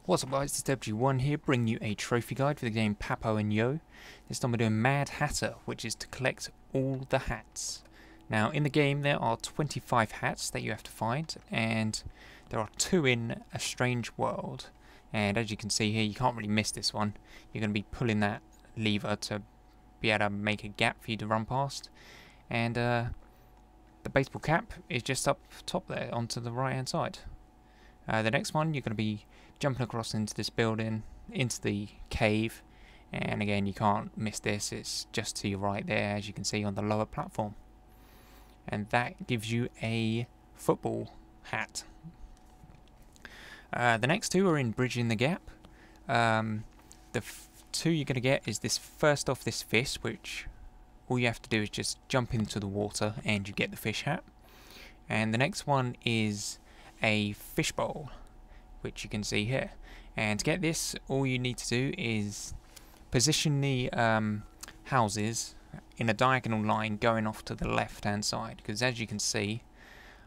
What's up guys, it's WG1 here, bringing you a trophy guide for the game Papo Yo. This time we're doing Mad Hatter, which is to collect all the hats. Now in the game there are 25 hats that you have to find, and there are 2 in A Strange World. And as you can see here, you can't really miss this one. You're going to be pulling that lever to be able to make a gap for you to run past. And the baseball cap is just up top there, onto the right hand side. The next one, you're going to be jumping across into this building, into the cave, and again you can't miss this, it's just to your right there, as you can see on the lower platform. And that gives you a football hat. The next 2 are in Bridging the Gap. The 2 you're going to get is this first off, this fish, which all you have to do is just jump into the water and you get the fish hat. And the next one is a fishbowl, which you can see here. And to get this, all you need to do is position the houses in a diagonal line going off to the left hand side, because as you can see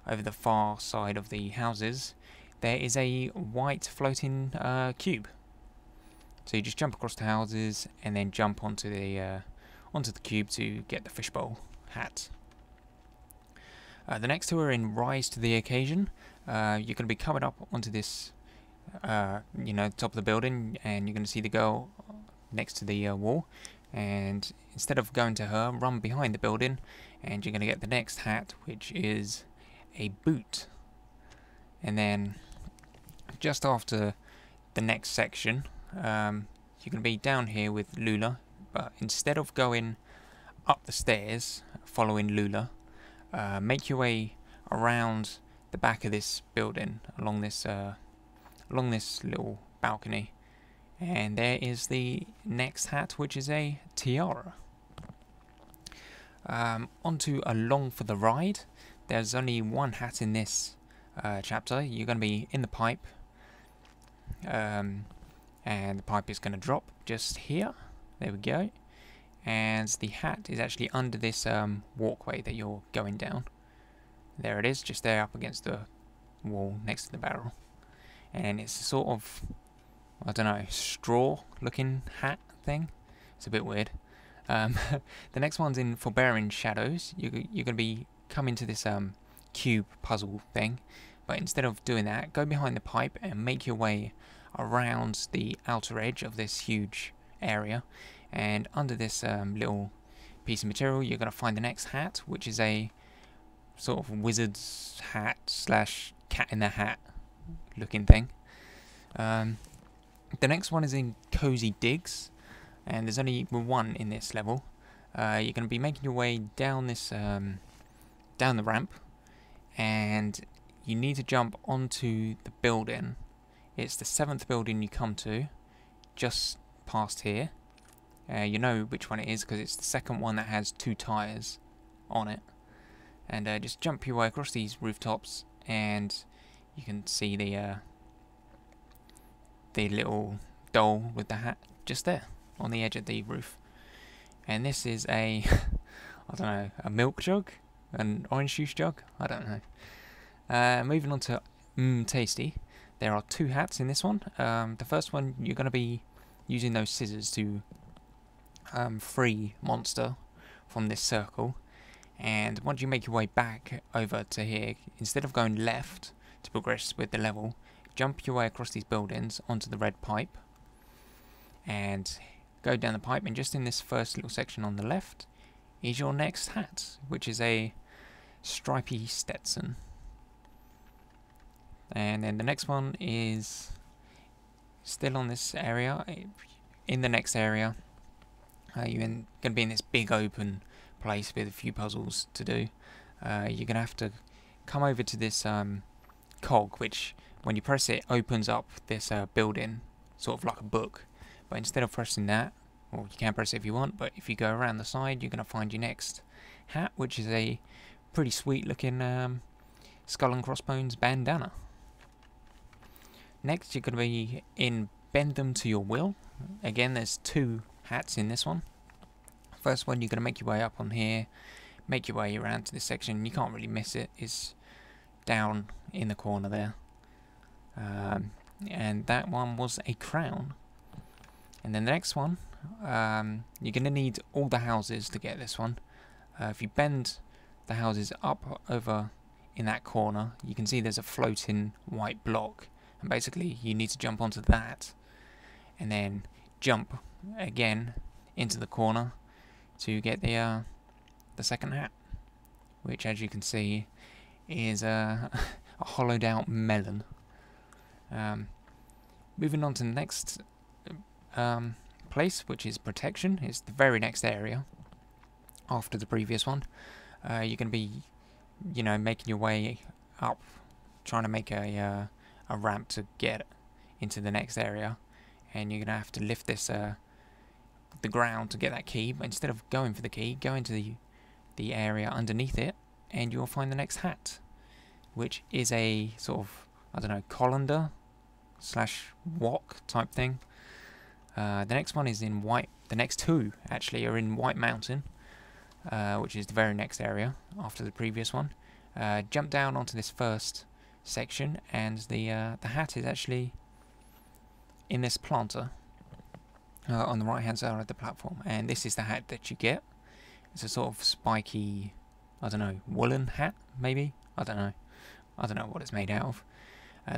over the far side of the houses there is a white floating cube. So you just jump across the houses and then jump onto the cube to get the fishbowl hat. The next 2 are in Rise to the Occasion. You're going to be coming up onto this, top of the building, and you're going to see the girl next to the wall. And instead of going to her, run behind the building, and you're going to get the next hat, which is a boot. And then just after the next section, you're going to be down here with Lula, but instead of going up the stairs following Lula, make your way around the back of this building along this little balcony, and there is the next hat, which is a Tiara. Onto Along for the Ride. There's only 1 hat in this chapter. You're going to be in the pipe, and the pipe is going to drop just here. There we go. And the hat is actually under this walkway that you're going down. There it is, just there up against the wall next to the barrel. And it's a sort of, I don't know, straw looking hat thing. It's a bit weird. The next one's in Forbearing Shadows. You're going to be coming to this cube puzzle thing, but instead of doing that, go behind the pipe and make your way around the outer edge of this huge area. And under this little piece of material, you're going to find the next hat, which is a sort of wizard's hat slash cat in the hat looking thing. The next one is in Cozy Digs, and there's only 1 in this level. You're going to be making your way down this down the ramp, and you need to jump onto the building. It's the 7th building you come to, just past here. You know which one it is because it's the second one that has 2 tires on it. And just jump your way across these rooftops, and you can see the little doll with the hat just there on the edge of the roof. And this is a I don't know, a milk jug, an orange juice jug, I don't know. Moving on to Tasty. There are 2 hats in this one. The first one, you're going to be using those scissors to free Monster from this circle. And once you make your way back over to here, instead of going left to progress with the level, jump your way across these buildings onto the red pipe and go down the pipe, and just in this first little section on the left is your next hat, which is a stripy Stetson. And then the next one is still on this area. In the next area, you're going to be in this big open place with a few puzzles to do. You're going to have to come over to this cog, which when you press it opens up this building, sort of like a book. But instead of pressing that, or you can press it if you want, but if you go around the side, you're going to find your next hat, which is a pretty sweet looking skull and crossbones bandana. Next, you're going to be in Bend Them to Your Will. Again, there's 2 hats in this one. First one, you're going to make your way up on here, make your way around to this section. You can't really miss it. It's down in the corner there. and that one was a crown. And then the next one, you're going to need all the houses to get this one. If you bend the houses up over in that corner, you can see there's a floating white block, and basically you need to jump onto that and then jump again into the corner to get the second hat, which, as you can see, is a hollowed out melon. Moving on to the next place, which is protection. It's the very next area after the previous one. You're going to be, making your way up, trying to make a ramp to get into the next area, and you're going to have to lift this the ground to get that key. But instead of going for the key, go into the area underneath it, and you'll find the next hat, which is a sort of, I don't know, colander / wok type thing. The next one is in white. The next two actually are in White Mountain, which is the very next area after the previous one. Jump down onto this first section, and the hat is actually in this planter on the right hand side of the platform, and this is the hat that you get. It's a sort of spiky, I don't know, woolen hat maybe. I don't know what it's made out of.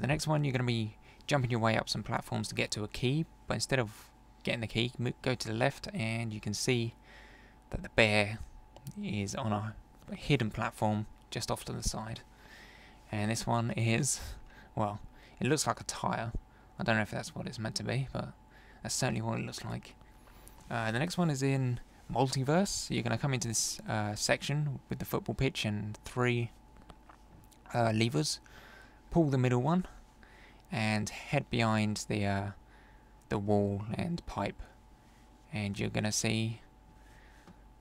The next one, you're going to be jumping your way up some platforms to get to a key, but instead of getting the key, go to the left, and you can see that the bear is on a hidden platform just off to the side. And this one is, well, it looks like a tire. I don't know if that's what it's meant to be, but that's certainly what it looks like. The next one is in Multiverse. You're going to come into this section with the football pitch and 3 levers. Pull the middle one and head behind the wall and pipe, and you're going to see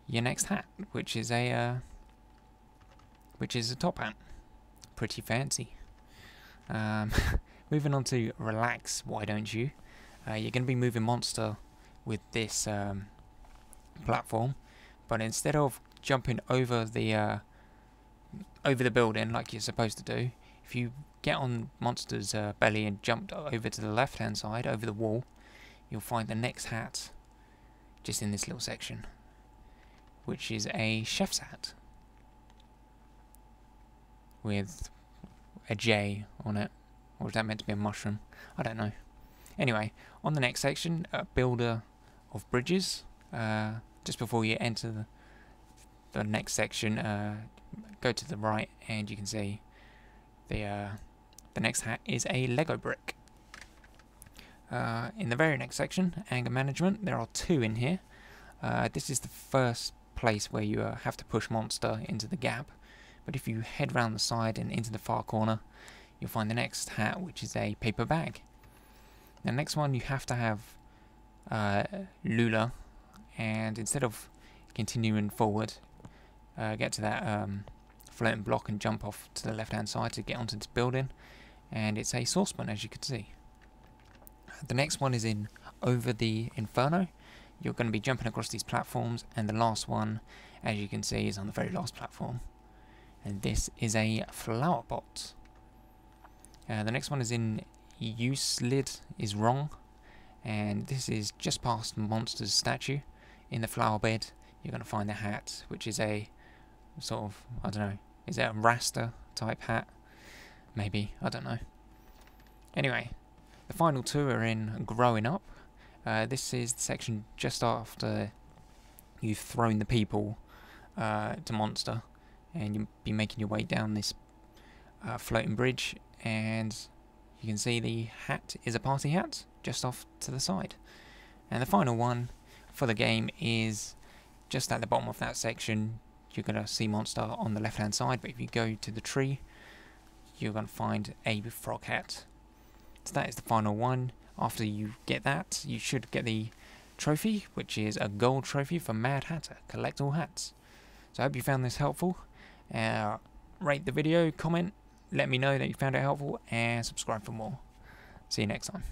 your next hat, which is a top hat. Pretty fancy. Moving on to relax, why don't you? You're going to be moving monster with this platform, but instead of jumping over the building like you're supposed to do, if you get on monster's belly and jump over to the left hand side over the wall, you'll find the next hat just in this little section, which is a chef's hat with a J on it. Or is that meant to be a mushroom? I don't know. Anyway, on the next section, a builder of bridges. Just before you enter the next section, go to the right, and you can see the next hat is a Lego brick. In the very next section, anger management, there are 2 in here. This is the first place where you have to push monster into the gap, but if you head round the side and into the far corner, you'll find the next hat, which is a paper bag. The next one, you have to have Lula, and instead of continuing forward, get to that floating block and jump off to the left hand side to get onto this building, and it's a saucepan, as you can see. The next one is in over the Inferno. You're going to be jumping across these platforms, and the last one, as you can see, is on the very last platform, and this is a flower pot. The next one is in Euclid Is Wrong, and this is just past Monster's statue. In the flower bed, you're going to find the hat, which is a sort of, I don't know, is it a Rasta type hat? Maybe, I don't know. Anyway, the final 2 are in Growing Up. This is the section just after you've thrown the people to Monster, and you'll be making your way down this floating bridge, and you can see the hat is a party hat just off to the side. And the final one for the game is just at the bottom of that section. You're going to see monster on the left hand side, but if you go to the tree, you're going to find a frog hat. So that is the final one. After you get that, you should get the trophy, which is a gold trophy for Mad Hatter. Collect all hats. So I hope you found this helpful. Rate the video, comment, let me know that you found it helpful, and subscribe for more. See you next time.